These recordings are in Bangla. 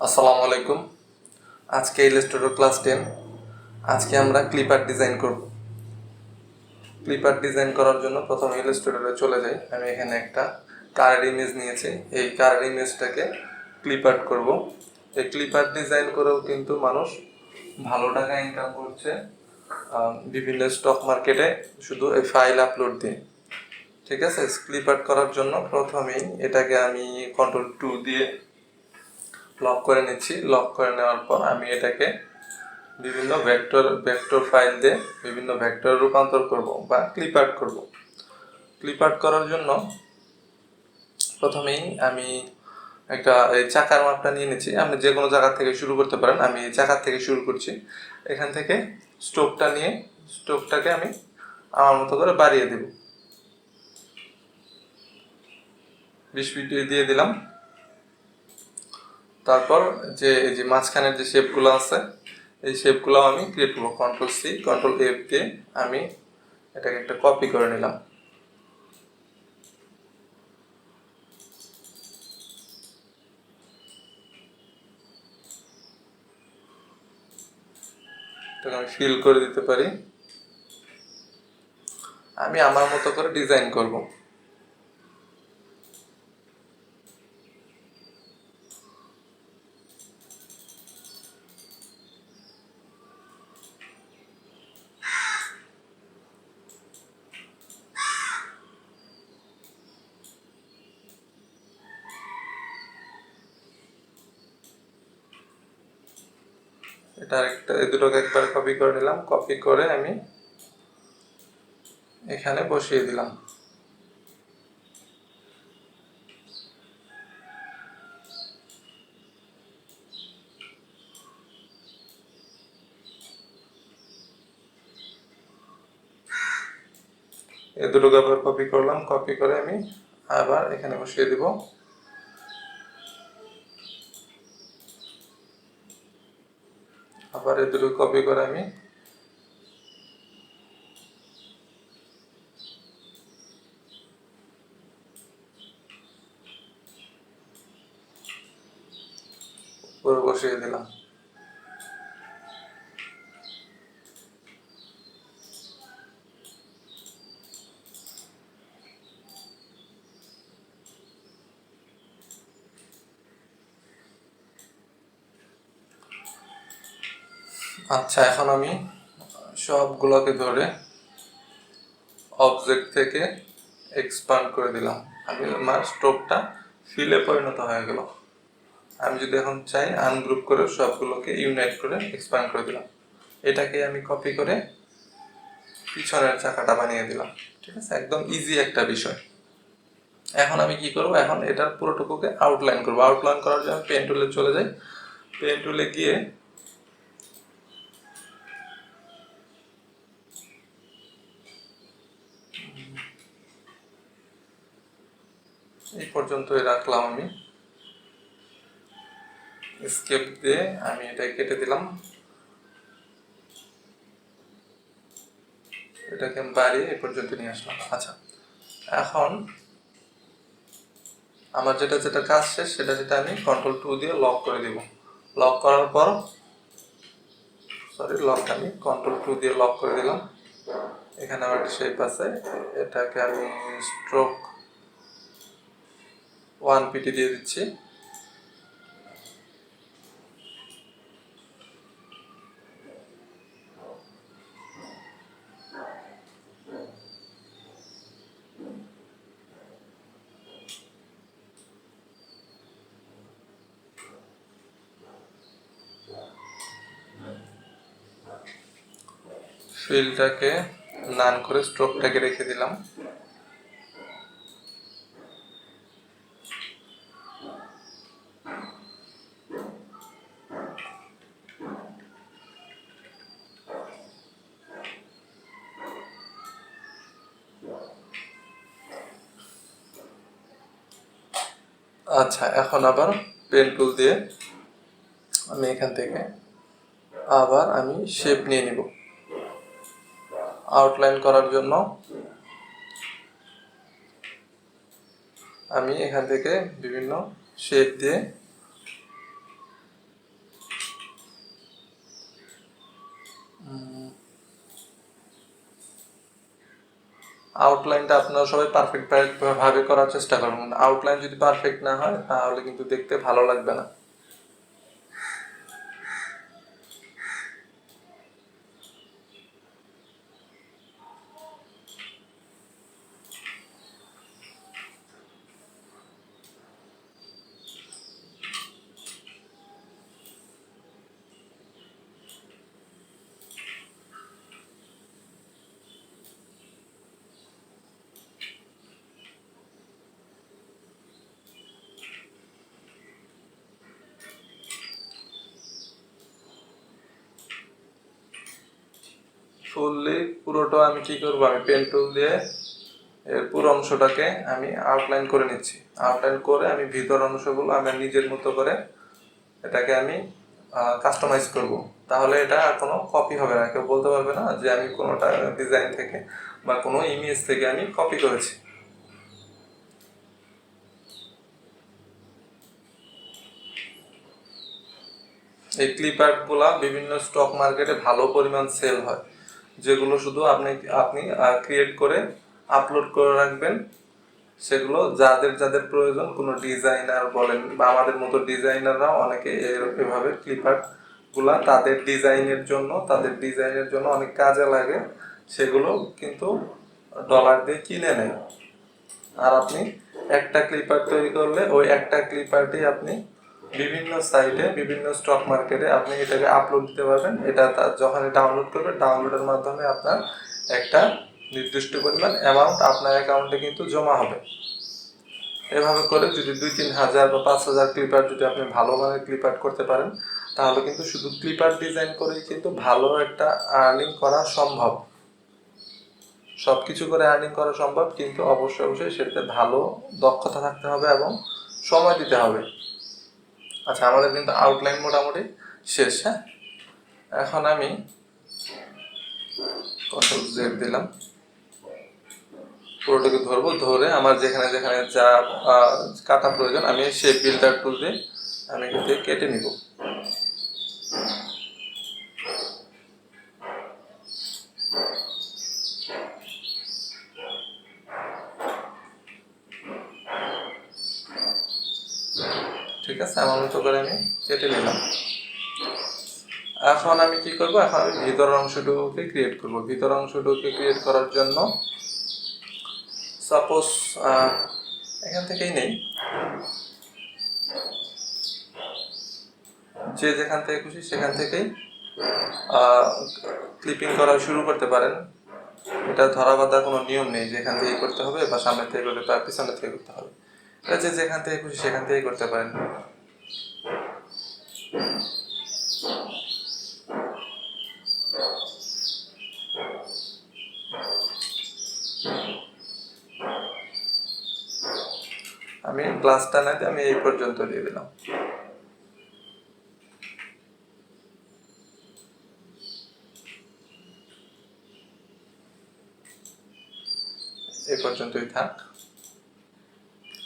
আসসালামু আলাইকুম। আজকে ইলাস্ট্রেটর ক্লাস 10। আজকে আমরা ক্লিপার ডিজাইন করব। ক্লিপার ডিজাইন করার জন্য প্রথমে ইলাস্ট্রেটরে চলে যাই। আমি এখানে একটা কার্ড ইমেজ নিয়েছি। এই কার্ড ইমেজটাকে ক্লিপার করব। এই ক্লিপার ডিজাইন করেও কিন্তু মানুষ ভালো টাকা ইনকাম করছে বিভিন্ন স্টক মার্কেটে, শুধু এই ফাইল আপলোড দিয়ে। ঠিক আছে, ক্লিপার করার জন্য প্রথমেই এটাকে আমি Ctrl+2 দিয়ে লক করে নিচ্ছি। লক করে নেওয়ার পর আমি এটাকে বিভিন্ন ভেক্টর ফাইল দিয়ে বিভিন্ন ভেক্টর রূপান্তর করব বা ক্লিপ আর্ট করব। ক্লিপ আর্ট করার জন্য প্রথমেই আমি একটা এই চাকার মাপটা নিয়ে নিচ্ছি। আপনি যে কোনো জায়গা থেকে শুরু করতে পারেন। আমি এই চাকার থেকে শুরু করছি। এখান থেকে স্ট্রোকটা নিয়ে স্ট্রোকটাকে আমি আমার মতো করে বাড়িয়ে দেব। 20 ফিট দিয়ে দিলাম। তারপর এই যে মাঝখানের যে শেপগুলো আছে, এই শেপগুলো আমি ক্রিয়েট করবো। Ctrl+C Ctrl+F দিয়ে আমি এটাকে একটা কপি করে নিলাম। এটাকে আমি ফিল করে দিতে পারি। আমি আমার মতো করে ডিজাইন করব। এই দুটোকে একবারে কপি করে নিলাম। কপি করে আমি এখানে বসিয়ে দিলাম। এই দুটোকে আবার কপি করলাম। কপি করে আমি আবার এখানে বসিয়ে দিব। আবার এই দুটো কপি করে আমি পুরো বসিয়ে দিলাম। আচ্ছা, এখন আমি সবগুলোকে ধরে অবজেক্ট থেকে এক্সপান্ড করে দিলাম। আমার স্ট্রোকটা ফিলে পরিণত হয়ে গেল। আমি যদি এখন চাই আনগ্রুপ করে সবগুলোকে ইউনাইট করে এক্সপান্ড করে দিলাম। এটাকে আমি কপি করে পিছনের চাকাটা বানিয়ে দিলাম। ঠিক আছে, একদম ইজি একটা বিষয়। এখন আমি কি করব, এখন এটার পুরোটুকুকে আউটলাইন করব। আউটলাইন করার জন্য পেন টুলে চলে যাই। পেন টুলে গিয়ে এই পর্যন্তই রাখলাম। আমি স্কেপ দিয়ে আমি এটা কেটে দিলাম। এটাকে বাড়িয়ে এই পর্যন্ত নিয়ে আসলাম। আচ্ছা, এখন আমার যেটা কাজ শেষ, সেটা আমি Ctrl+2 দিয়ে লক করে দিব। লক করার পর আমি Ctrl+2 দিয়ে লক করে দিলাম। এখানে আমার একটা শেপ আছে, এটাকে আমি স্ট্রোক 1 পিটি দিয়ে দিচ্ছি। ফিলটাকে নান করে স্ট্রোকটাকে রেখে দিলাম। আচ্ছা, এখন আবার পেন টুল দিয়ে আমি এখান থেকে আবার আমি শেপ নিয়ে নিব। আউটলাইন করার জন্য আমি এখান থেকে বিভিন্ন শেপ দিয়ে আউটলাইনটা আপনারা সবাই পারফেক্ট ভাবে করার চেষ্টা করবেন। আউটলাইন যদি পারফেক্ট না হয় তাহলে কিন্তু দেখতে ভালো লাগবে না। ফুললি পুরোটা আমি কি করবো, আমি পেন টুল দিয়ে এর পুরো অংশটাকে আমি আউটলাইন করে নিচ্ছি। আউটলাইন করে আমি ভিতর অংশগুলো আমি নিজের মতো করে এটাকে আমি কাস্টমাইজ করব। তাহলে এটা আর কোনো কপি হবে না, কেউ বলতে পারবে না যে আমি কোনোটা ডিজাইন থেকে বা কোনো ইমেজ থেকে আমি কপি করেছি। এই ক্লিপ আর্টগুলা বিভিন্ন স্টক মার্কেটে ভালো পরিমাণ সেল হয়, যেগুলো শুধু আপনি আপনি ক্রিয়েট করে আপলোড করে রাখবেন। সেগুলো যাদের যাদের প্রয়োজন, কোনো ডিজাইনার বলেন বা আমাদের মতো ডিজাইনাররা অনেকে এভাবে ক্লিপ আর্টগুলা তাদের ডিজাইনের জন্য অনেক কাজে লাগে, সেগুলো কিন্তু ডলার দিয়ে কিনে নেয়। আর আপনি একটা ক্লিপ আর্ট তৈরি করলে ওই একটা ক্লিপ আর্টই আপনি বিভিন্ন সাইটে বিভিন্ন স্টক মার্কেটে আপনি এটাকে আপলোড দিতে পারবেন। এটা যখন ডাউনলোড করবেন, ডাউনলোডের মাধ্যমে আপনার একটা নির্দিষ্ট পরিমাণ অ্যামাউন্ট আপনার অ্যাকাউন্টে কিন্তু জমা হবে। এভাবে করে যদি 2-3 হাজার বা 5,000 ক্লিপ আর্ট যদি আপনি ভালো মানের ক্লিপ আর্ট করতে পারেন, তাহলে কিন্তু শুধু ক্লিপ আর্ট ডিজাইন করেই কিন্তু ভালো একটা আর্নিং করা সম্ভব। সব কিছু করে আর্নিং করা সম্ভব, কিন্তু অবশ্যই সেটাতে ভালো দক্ষতা থাকতে হবে এবং সময় দিতে হবে। আচ্ছা, আমাদের কিন্তু আউটলাইন মোটামুটি শেষ। হ্যাঁ, এখন আমি Ctrl+Z দিলাম, পুরোটাকে ধরবো, ধরে আমার যেখানে যেখানে যা কাটা প্রয়োজন আমি শেপ বিল্ডার টুল দিয়ে আমি কিন্তু কেটে নিব। ঠিক আছে, আমার মতো করে আমি কেটে নিলাম। এখন আমি কি করব, এখন আমি ভিতর অংশটুকুকে ক্রিয়েট করব। ভিতর অংশটুকুকে ক্রিয়েট করার জন্য সাপোজ এখান থেকেই নেই, যে যেখান থেকে খুশি সেখান থেকেই ক্লিপিং করা শুরু করতে পারেন। এটা ধরা বাঁধা কোনো নিয়ম নেই যেখান থেকে করতে হবে বা সামনে থেকে করতে বা পিছনে থেকে করতে হবে। এটা যে যেখান থেকে খুশি সেখান থেকেই করতে পারেন। আমি গ্লাসটা না দিয়ে আমি এই পর্যন্ত দিয়ে দিলাম। এই পর্যন্তই থাক।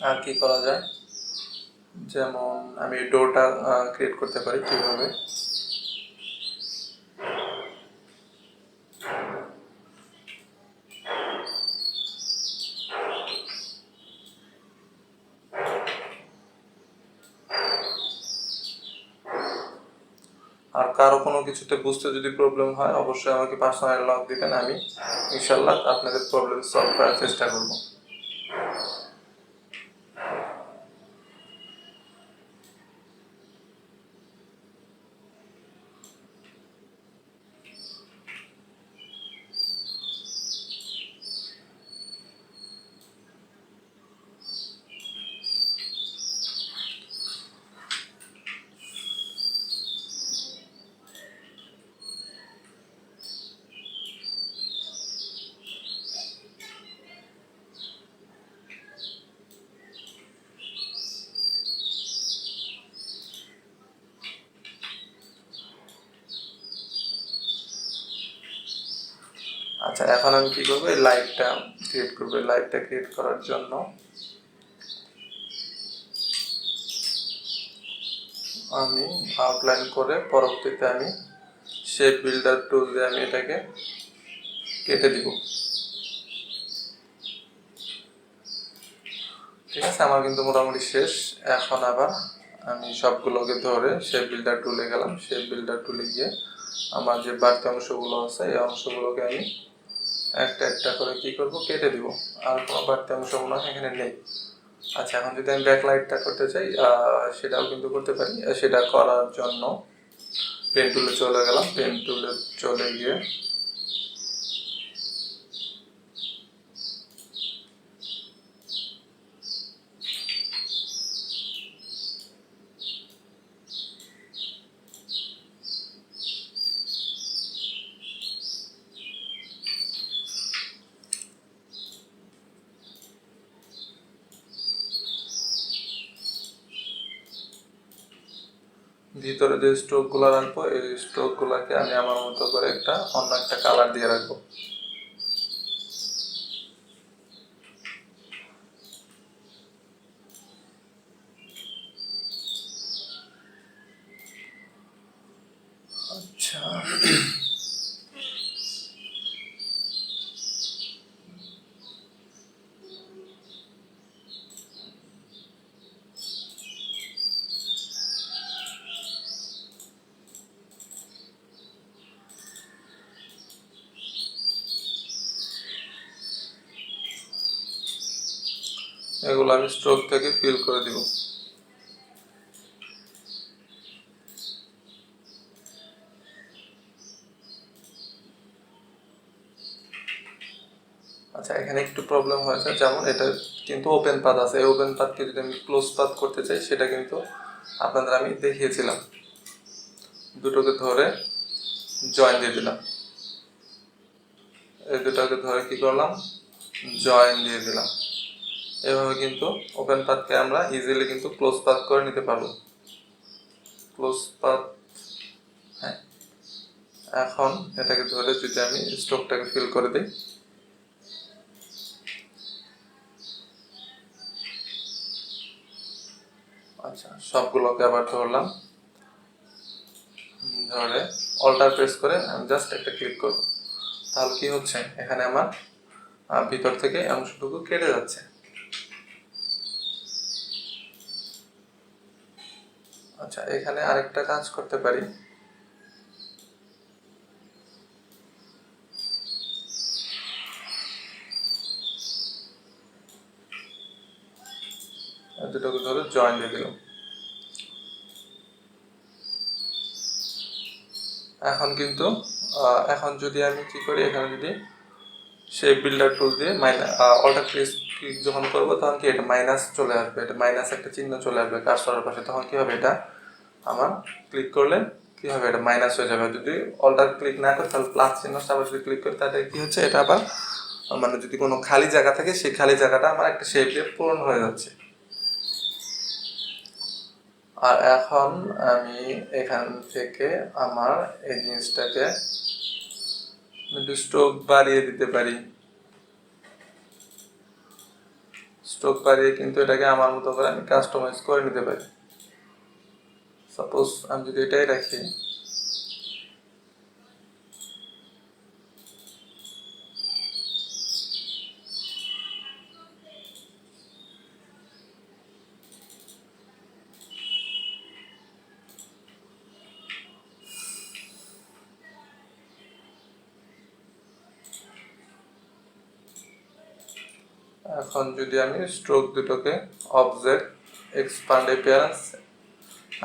আর কি করা যায়, যেমন আমি ডোরটা ক্রিয়েট করতে পারি কিভাবে। আর কারো কোনো কিছুতে বুঝতে যদি প্রবলেম হয় অবশ্যই আমাকে পার্সোনাল লক দিবেন, আমি ইনশাল্লাহ আপনাদের প্রবলেম সলভ করার চেষ্টা করব। আচ্ছা, এখন আমি কি করবো, এই লাইটটা ক্রিয়েট করবো। লাইটটা ক্রিয়েট করার জন্য আমি আউটলাইন করে পরবর্তীতে আমি শেপ বিল্ডার টুল দিয়ে আমি এটাকে কেটে দিব। ঠিক আছে, আমার কিন্তু মোটামুটি শেষ। এখন আবার আমি সবগুলোকে ধরে শেপ বিল্ডার টুলে গেলাম। শেপ বিল্ডার টুলে গিয়ে আমার যে বাড়তি অংশগুলো আছে এই অংশগুলোকে আমি একটা একটা করে কি করব, কেটে দিব। আর কোনো বাড়তি অংশ মনে হয় এখানে নেই। আচ্ছা, এখন যদি আমি ব্যাকলাইটটা করতে চাই সেটাও কিন্তু করতে পারি। সেটা করার জন্য পেন টুলে চলে গেলাম। পেন টুলে চলে গিয়ে ভিতরে যে স্ট্রোকগুলো রাখবো এই স্ট্রোকগুলোকে আমি আমার মতো করে অন্য একটা কালার দিয়ে রাখবো। আচ্ছা, এগুলো আমি স্ট্রোক থেকে ফিল করে দিব। আচ্ছা, এখানে একটু প্রবলেম হয়েছে, যেমন এটা কিন্তু ওপেন পাথ আছে। এই ওপেন পাথকে যদি আমি ক্লোজ পাথ করতে চাই সেটা কিন্তু আপনাদের আমি দেখিয়েছিলাম। দুটোকে ধরে জয়েন দিয়ে দিলাম, এই দুটোকে ধরে কি করলাম, জয়েন দিয়ে দিলাম। এভাবে কিন্তু ওপেন পাথকে আমরা ইজিলি কিন্তু ক্লোজ পাথ করে নিতে পারবো। ক্লোজ পাথ, হ্যাঁ। এখন এটাকে ধরে যদি আমি স্ট্রোকটাকে ফিল করে দিই, আচ্ছা সবগুলোকে আবার ধরলাম, ধরে অল্টার প্রেস করে আমি জাস্ট একটা ক্লিক করব। তাহলে কি হচ্ছে, এখানে আমার ভিতর থেকে অংশটুকু কেটে যাচ্ছে। আচ্ছা, এখানে আরেকটা কাজ করতে পারি। দুটোকে ধরে জয়েন দিয়ে দিলাম। এখন কিন্তু এখন যদি আমি কি করি, এখানে যদি শেপ বিল্ডার টুল দিয়ে অল্টার ক্লিক যখন করবো তখন কি এটা মাইনাস চলে আসবে, এটা মাইনাস একটা চিহ্ন চলে আসবে কার্সরের পাশে। তখন কি হবে, এটা আমার ক্লিক করলে কি হবে, এটা মাইনাস হয়ে যাবে। যদি অল্টার ক্লিক না করি তাহলে প্লাস চিহ্ন আবার যদি ক্লিক করি তাহলে কি হচ্ছে, এটা আবার মানে যদি কোনো খালি জায়গা থাকে সেই খালি জায়গাটা আমার একটা শেপ দিয়ে পূরণ হয়ে যাচ্ছে। আর এখন আমি এখান থেকে আমার এই জিনিসটাকে একটু স্ট্রোক বাড়িয়ে দিতে পারি। স্ট্রোক বাড়িয়ে কিন্তু এটাকে আমার মতো করে আমি কাস্টমাইজ করে নিতে পারি। সাপোজ আমি যদি এটাই রাখি, এখন যদি আমি স্ট্রোক দুটোকে অবজেক্ট এক্সপান্ড অ্যাপিয়ারেন্স,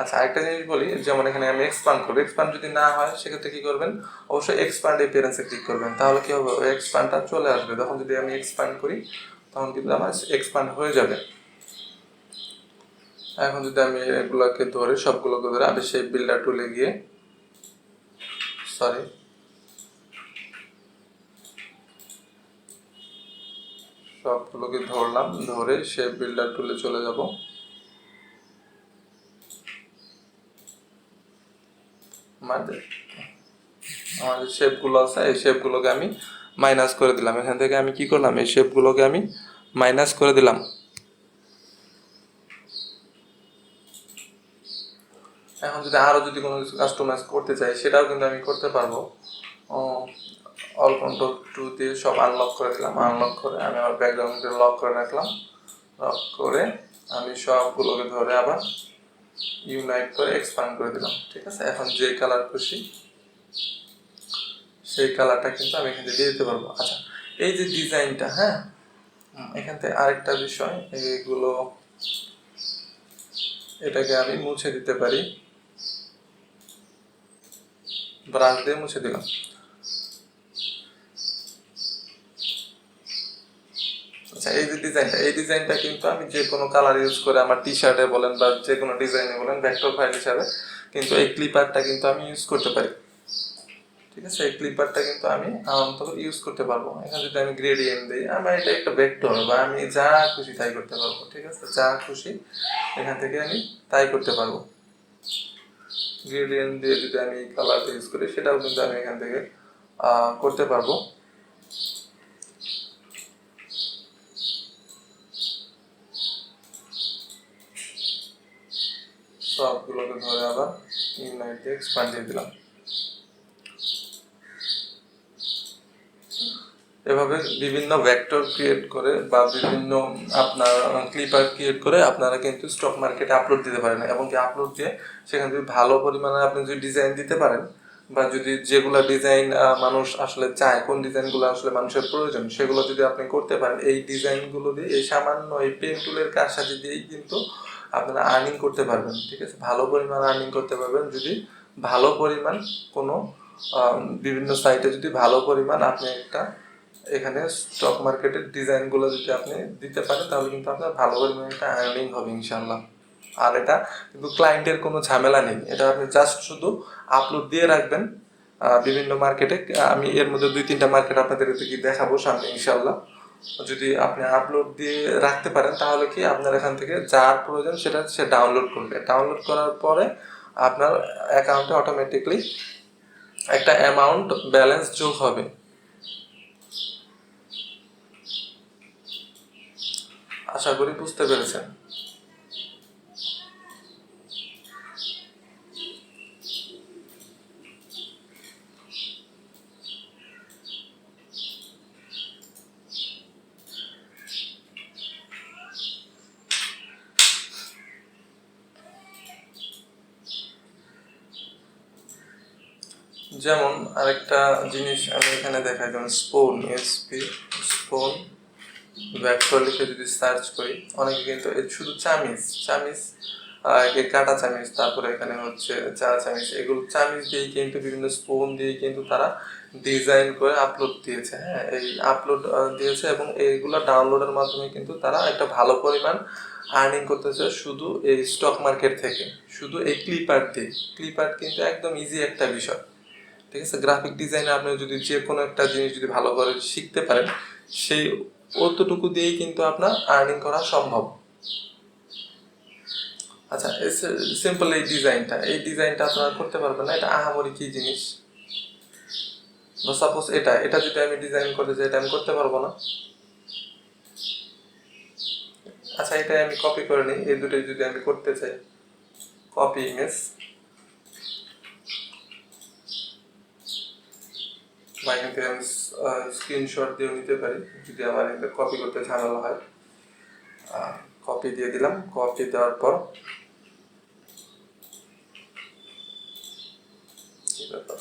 আচ্ছা আরেকটা জিনিস বলি, যেমন এখানে আমি এক্সপান্ড করবো, এক্সপান্ড যদি না হয় সেক্ষেত্রে কি করবেন, অবশ্যই এক্সপান্ড অ্যাপিয়ারেন্সে ক্লিক করবেন। তাহলে কি হবে, ওই এক্সপান্ডটা চলে আসবে। তখন যদি আমি এক্সপান্ড করি তখন কিন্তু আমার এক্সপান্ড হয়ে যাবে। এখন যদি আমি এগুলোকে ধরে সবগুলোকে ধরে আমি সেই বিল্ডার টুলে গিয়ে, সরি, সবগুলোকে ধরলাম, ধরে শেপ বিল্ডার টুলে চলে যাব। আমাদের আমাদের শেপগুলো আছে, এই শেপগুলোকে আমি মাইনাস করে দিলাম। এখান থেকে আমি কি করলাম, এই শেপগুলোকে আমি মাইনাস করে দিলাম। এখন যদি আরও যদি কোনো কিছু কাস্টমাইজ করতে চাই সেটাও কিন্তু আমি করতে পারবো। অল কন্ট্রোল 2 দিয়ে সব আনলক করে দিলাম। আনলক করে আমি আমার ব্যাকগ্রাউন্ডে লক করে রাখলাম। লক করে আমি সবগুলোকে ধরে আবার ইউনাইট করে এক্সপান্ড করে দিলাম। ঠিক আছে, এখন যে কালার খুশি সেই কালারটা কিন্তু আমি এখান থেকে দিয়ে দিতে পারবো। আচ্ছা, এই যে ডিজাইনটা, হ্যাঁ, এখান থেকে আরেকটা বিষয়, এইগুলো এটাকে আমি মুছে দিতে পারি, ব্রাশ দিয়ে মুছে দিলাম। আচ্ছা, এই যে ডিজাইনটা, এই ডিজাইনটা কিন্তু আমি যে কোনো কালার ইউজ করে আমার টি শার্টে বলেন বা যে কোনো ডিজাইনে বলেন ভেক্টর ফাইল হিসাবে কিন্তু এই ক্লিপারটা কিন্তু আমি ইউজ করতে পারি। ঠিক আছে, এই ক্লিপারটা কিন্তু আমি অন্তত ইউজ করতে পারবো। এখানে যদি আমি গ্রেডিয়েন্ট দিই, আমার এটা একটা ভেক্টর বা আমি যা খুশি তাই করতে পারবো। ঠিক আছে, যা খুশি এখান থেকে আমি তাই করতে পারবো। গ্রেডিয়েন্ট দিয়ে যদি আমি কালারটা ইউজ করি সেটাও কিন্তু আমি এখান থেকে করতে পারবো। সবগুলোকে ধরে আবার ইউনাইট দিয়ে এক্সপান্ড দিয়ে দিলাম। এভাবে বিভিন্ন ভেক্টর ক্রিয়েট করে বা বিভিন্ন আপনার ক্লিপার ক্রিয়েট করে আপনারা কিন্তু স্টক মার্কেটে আপলোড দিতে পারেন, এবং কি আপলোড দিয়ে সেখানে যদি ভালো পরিমাণে আপনি যদি ডিজাইন দিতে পারেন বা যদি যেগুলো ডিজাইন মানুষ আসলে চায়, কোন ডিজাইনগুলো আসলে মানুষের প্রয়োজন সেগুলো যদি আপনি করতে পারেন, এই ডিজাইনগুলো দিয়ে এই সামান্য এই পেন টুলের কারসাজি দিয়েই কিন্তু আপনারা আর্নিং করতে পারবেন। ঠিক আছে, ভালো পরিমাণ আর্নিং করতে পারবেন যদি ভালো পরিমাণ কোনো বিভিন্ন সাইটে যদি ভালো পরিমাণ আপনি একটা এখানে স্টক মার্কেটের ডিজাইনগুলো যদি আপনি দিতে পারেন তাহলে কিন্তু আপনার ভালো পরিমাণে একটা আর্নিং হবে ইনশাল্লাহ। আর এটা কিন্তু ক্লায়েন্টের কোনো ঝামেলা নেই, এটা আপনি জাস্ট শুধু আপলোড দিয়ে রাখবেন বিভিন্ন মার্কেটে। আমি এর মধ্যে 2-3টা মার্কেট আপনাদের কি দেখাবো সামনে ইনশাল্লাহ। যদি আপনি আপলোড দিয়ে রাখতে পারেন তাহলে কি আপনার এখান থেকে যার প্রয়োজন সেটা সে ডাউনলোড করবে, ডাউনলোড করার পরে আপনার অ্যাকাউন্টে অটোমেটিকলি একটা অ্যামাউন্ট ব্যালেন্স যোগ হবে। আশা করি বুঝতে পেরেছেন। যেমন আরেকটা জিনিস আমি এখানে দেখাই, যেমন স্পোন, এসপি স্পোন ভেক্টর লিখে যদি সার্চ করি, অনেকে কিন্তু শুধু চামিজ চামিজ কাটা চামিজ, তারপরে এখানে হচ্ছে চা চামিজ, এগুলো চামিজ দিয়েই কিন্তু বিভিন্ন স্পুন দিয়ে কিন্তু তারা ডিজাইন করে আপলোড দিয়েছে। হ্যাঁ, এই আপলোড দিয়েছে এবং এইগুলো ডাউনলোডের মাধ্যমে কিন্তু তারা একটা ভালো পরিমাণ আর্নিং করতেছে শুধু এই স্টক মার্কেট থেকে, শুধু এই ক্লিপ আর্ট দিয়ে। ক্লিপ আর্ট কিন্তু একদম ইজি একটা বিষয়। ঠিক আছে, গ্রাফিক ডিজাইনে আপনি যদি যে কোনো একটা জিনিস যদি ভালো করে শিখতে পারেন সেই অতটুকু দিয়েই কিন্তু আপনার আর্নিং করা সম্ভব। আচ্ছা, সিম্পল এই ডিজাইনটা আপনারা করতে পারবেন না, এটা আহামরি কি জিনিস। বা সাপোজ এটা এটা যদি আমি ডিজাইন করতে চাই এটা আমি করতে পারবো না। আচ্ছা, এটাই আমি কপি করে নিই, এই দুটোই যদি আমি করতে চাই, কপি ইমেজ, বা এখান থেকে আমি স্ক্রিনশট দিয়ে নিতে পারি যদি আমার কপি করতে ঝামেলা হয়। কপি দিয়ে দিলাম, কপি দেওয়ার পর কি ব্যাপার,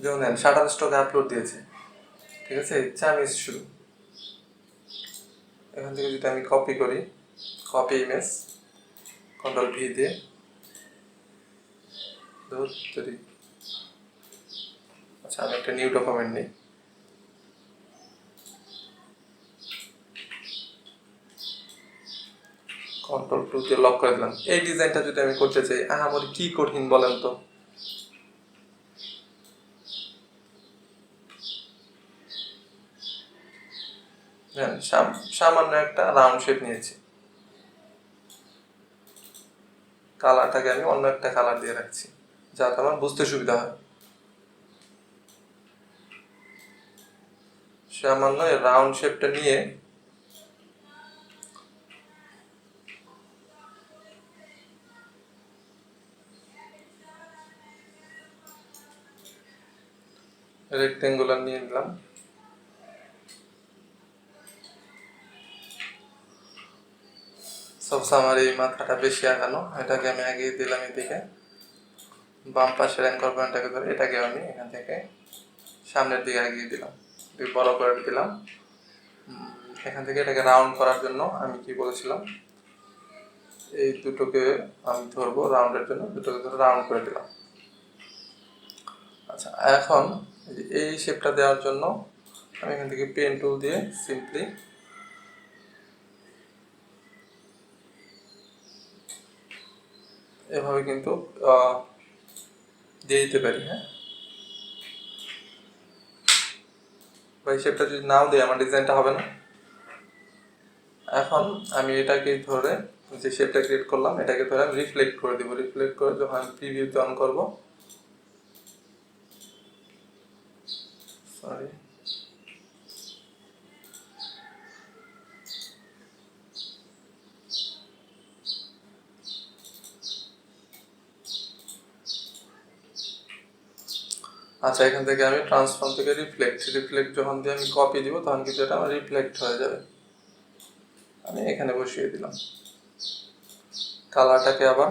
যেমন শাটার স্টকে আপলোড দিয়েছে। ঠিক আছে, চামিজ শুরু, এখান থেকে যদি আমি কপি করি, কপি ইমেজ, কন্ট্রোল ভি দিয়ে ধরি। আচ্ছা, আমি একটা নিউ ডকুমেন্ট নিই, কন্ট্রোল 2 দিয়ে লক করে দিলাম। এই ডিজাইনটা যদি আমি করতে চাই, আমার কি কঠিন বলেন তো। হ্যাঁ, সামান্য একটা রাউন্ড শেপ নিয়েছি, কালারটাকে আমি অন্য একটা কালার দিয়ে রাখছি যাতে আমার বুঝতে সুবিধা হয়। সামান্য রাউন্ড শেপটা নিয়ে রেক্টেঙ্গুলার নিয়ে নিলাম। সব আমার এই মাথাটা বেশি আগানো, এটাকে আমি আগিয়ে দিলাম এদিকে। বাম পাশের অ্যাঙ্কর পয়েন্টটাকে ধরে এটাকে আমি এখান থেকে সামনের দিকে আগিয়ে দিলাম, বড় করে দিলাম। এখান থেকে এটাকে রাউন্ড করার জন্য আমি কি বলেছিলাম, এই দুটোকে আমি ধরবো রাউন্ডের জন্য, দুটোকে ধরে রাউন্ড করে দিলাম। আচ্ছা, এখন এই শেপটা দেওয়ার জন্য আমি এখান থেকে পেন টুল দিয়ে সিম্পলি এভাবে কিন্তু দিয়ে দিতে পারি। হ্যাঁ, এই শেপটা যদি নাও দিই আমার ডিজাইনটা হবে না। এখন আমি এটাকে ধরে যে শেপটা ক্রিয়েট করলাম এটাকে ধরে আমি রিফ্লেক্ট করে দিব। রিফ্লেক্ট করে যখন আমি প্রিভিউতে অন করবো, সরি, আচ্ছা, এখান থেকে আমি ট্রান্সফর্ম থেকে রিফ্লেক্ট যখন দিয়ে আমি কপি দিব তখন কিন্তু এটা আমার রিফ্লেক্ট হয়ে যাবে। আমি এখানে বসিয়ে দিলাম। কালারটাকে আবার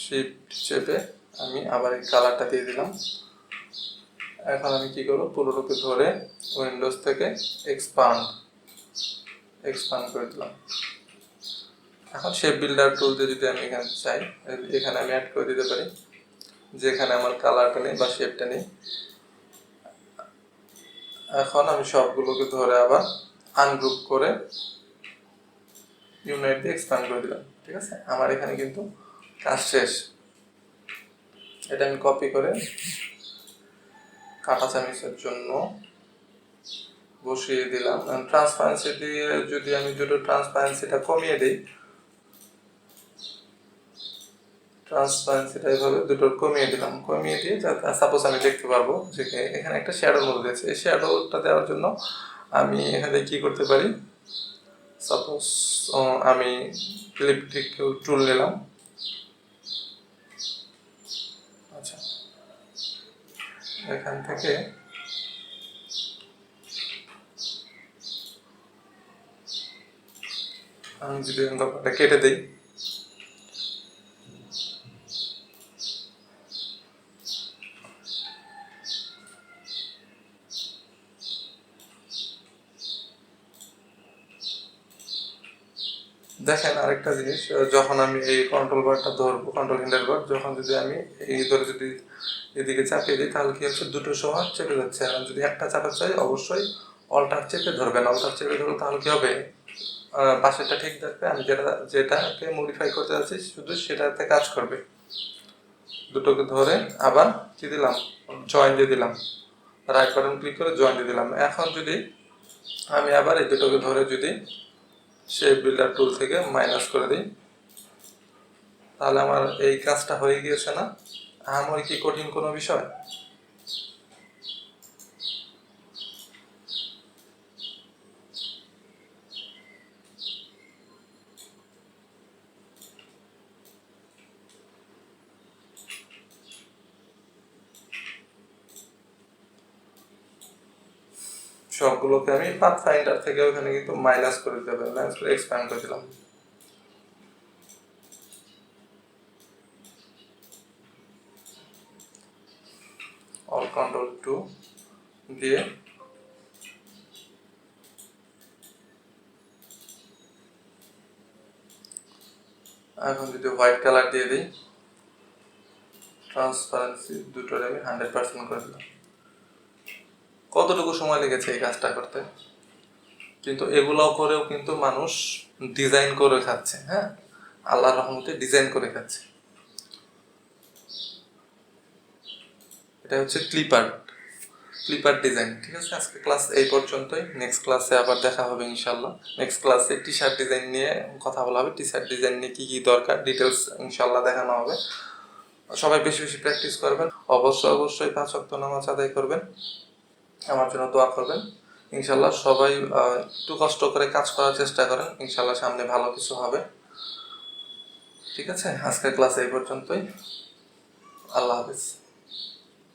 শিফট চেপে আমি আবার এই কালারটা দিয়ে দিলাম। এখন আমি কি করবো, পুরোটাকে ধরে উইন্ডোজ থেকে এক্সপান্ড করে দিলাম। এখন শেপ বিল্ডার টুল দিয়ে যদি আমি এখানে চাই, এখানে আমি অ্যাড করে দিতে পারি যেখানে আমার কালারটা নেই বা শেপটা নেই। এখন আমি সবগুলোকে ধরে আবার আনগ্রুপ করে ইউনাইট দিয়ে এক্সপান্ড করে দিলাম। ঠিক আছে, আমার এখানে কিন্তু কাজ শেষ। এটা আমি কপি করে কাটা চামিচের জন্য বসিয়ে দিলাম। ট্রান্সপারেন্সি দিয়ে যদি আমি দুটো ট্রান্সপারেন্সিটা কমিয়ে দিই, ট্রান্সপারেন্সিটা এইভাবে দুটো কমিয়ে দিলাম, কমিয়ে দিয়ে যাতে সাপোজ আমি দেখতে পারবো যে এখানে একটা শ্যাডোর মধ্যে দিয়েছে। এই শ্যাডোটা দেওয়ার জন্য আমি এখানে কি করতে পারি, সাপোজ আমি ইলেকট্রিক টুল নিলাম। আচ্ছা, এখান থেকে আমি যদি অঙ্কটা কেটে দিই, দেখেন আরেকটা জিনিস, যখন আমি এই কন্ট্রোল বারটা ধরবো, কন্ট্রোল হ্যান্ডেল বার, যখন যদি আমি এই ধরে যদি এদিকে চাপিয়ে দিই তাহলে কি হচ্ছে, দুটো সমান চেপে যাচ্ছে। আর যদি একটা চাপা চাই অবশ্যই অল্টার চেপে ধরবেন। অল্টার চেপে ধরলে তাহলে কি হবে, পাশেরটা ঠিক থাকবে, আমি যেটাকে মডিফাই করতে যাচ্ছি শুধু সেটাতে কাজ করবে। দুটোকে ধরে আবার কি দিলাম, জয়েন দিয়ে দিলাম, রাইট বাটন ক্লিক করে জয়েন দিয়ে দিলাম। এখন যদি আমি আবার এই দুটোকে ধরে যদি শেপ বিল্ডার টুল থেকে মাইনাস করে দিই তাহলে আমার এই কাজটা হয়ে গিয়েছে না? আমার কি কঠিন কোনো বিষয়? সবগুলোকে আমি পাথ ফাইন্ডার থেকে ওখানে কিন্তু মাইনাস করে দিতে পারি, মাইনাস করে এক্সপ্যান্ড করে দিলাম। অল কন্ট্রোল 2 দিয়ে এখন যদি হোয়াইট কালার দিয়ে দিই, ট্রান্সপারেন্সি দুটোর আমি 100% করে দিলাম। কতটুকু সময় লেগেছে এই কাজটা করতে, কিন্তু এগুলো করেও কিন্তু মানুষ ডিজাইন করে খাচ্ছে। হ্যাঁ, আল্লাহর রহমতে ডিজাইন করে খাচ্ছে। এটা হচ্ছে ক্লিপার ডিজাইন। ঠিক আছে, আজকে ক্লাস এই পর্যন্তই। নেক্সট ক্লাসে আবার দেখা হবে ইনশাল্লাহ। নেক্সট ক্লাসে টি শার্ট ডিজাইন নিয়ে কথা বলা হবে। টি শার্ট ডিজাইন নিয়ে কী কী দরকার ডিটেলস ইনশাল্লাহ দেখানো হবে। সবাই বেশি বেশি প্র্যাকটিস করবেন। অবশ্যই 5 ওয়াক্ত নামাজ আদায় করবেন, আমার জন্য দোয়া করবেন। ইনশাল্লাহ সবাই একটু কষ্ট করে কাজ করার চেষ্টা করেন, ইনশাল্লাহ সামনে ভালো কিছু হবে। ঠিক আছে, আজকের ক্লাস এই পর্যন্তই। আল্লাহ হাফিজ।